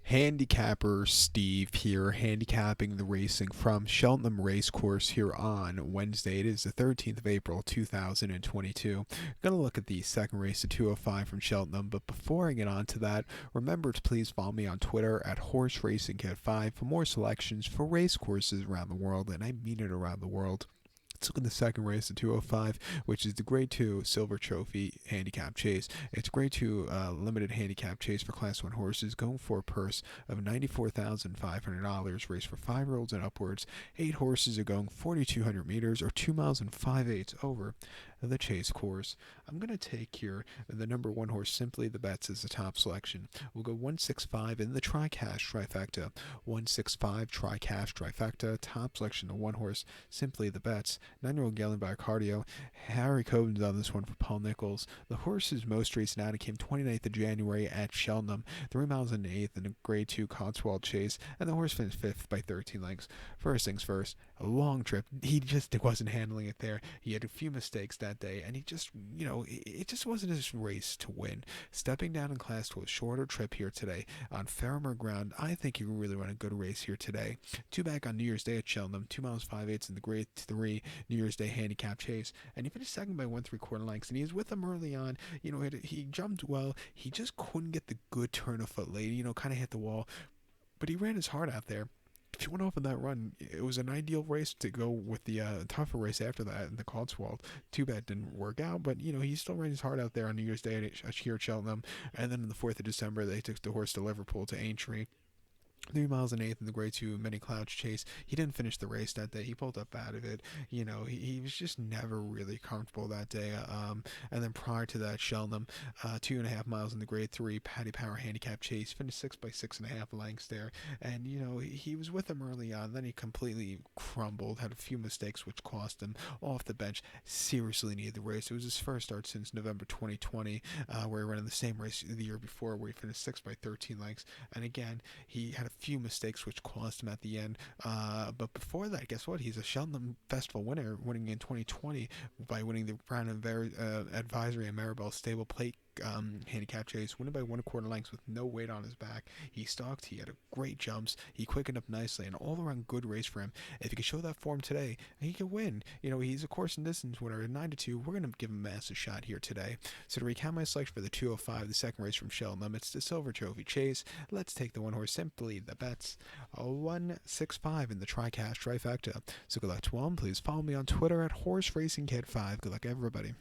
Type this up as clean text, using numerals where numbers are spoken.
Handicapper Steve here, handicapping the racing from Cheltenham Racecourse here on Wednesday. It is the 13th of April, 2022. Going to look at the second race of 205 from Cheltenham, but before I get on to that, remember to please follow me on Twitter at HorseRacingCat5 for more selections for race courses around the world, and I mean it around the world. Let's look at the second race of 205, which is the Grade 2 Silver Trophy Handicap Chase. It's Grade 2 limited handicap chase for Class 1 horses, going for a purse of $94,500, race for 5-year-olds and upwards. 8 horses are going 4,200 meters, or 2 miles and 5/8 over the chase course. I'm going to take here the number 1 horse, Simply the Bets, as the top selection. We'll go 165 in the tri-cash trifecta. 165 tri-cash trifecta, top selection, the 1 horse, Simply the Bets. 9-year-old Galen by Cardio. Harry Coben's on this one for Paul Nichols. The horse's most recent outing came 29th of January at Cheltenham, 3 miles and 1/8 in a Grade 2 Cotswold Chase, and the horse finished 5th by 13 lengths. First things first, a long trip. He just wasn't handling it there. He had a few mistakes that day, and he just, it just wasn't his race to win. Stepping down in class to a shorter trip here today on firmer ground, I think he really ran a good race here today. 2 back on New Year's Day at Cheltenham, 2 miles 5/8 in the Grade 3 New Year's Day handicap chase, and he finished second by 1 3/4 lengths, and he was with them early on. He jumped well. He just couldn't get the good turn of foot late, kind of hit the wall, but he ran his heart out there. If he went off in that run, it was an ideal race to go with the tougher race after that in the Cotswold. Too bad it didn't work out, but he still ran his heart out there on New Year's Day here at Cheltenham, and then on the 4th of December they took the horse to Liverpool to Aintree. 3 miles and 1/8 in the Grade 2 Many Clouds Chase. He didn't finish the race that day. He pulled up out of it. He was just never really comfortable that day. And then prior to that, Cheltenham, 2.5 miles in the Grade 3 Paddy Power Handicap Chase, finished 6 by 6.5 lengths there. And he was with them early on. Then he completely crumbled. Had a few mistakes which cost him off the bench. Seriously needed the race. It was his first start since November 2020, where he ran in the same race the year before, where he finished 6 by 13 lengths. And again, he had a few mistakes which cost him at the end, but before that, guess what? He's a Cheltenham Festival winner, winning in 2020 by winning the Brown Advisory and Maribel Stable Plate handicap chase, winning by 1/4 lengths with no weight on his back. He stalked, he had a great jumps, he quickened up nicely, and all around good race for him. If he could show that form today, he could win. He's a course and distance winner at 9-2. We're going to give him a massive shot here today. So to recount my selection for the 205, the second race from Cheltenham, it's the Silver Trophy Chase. Let's take the 1 horse, Simply the Bets. 165 in the tri-cash trifecta. So good luck to all. Please follow me on Twitter at HorseRacingCat5. Good luck, everybody.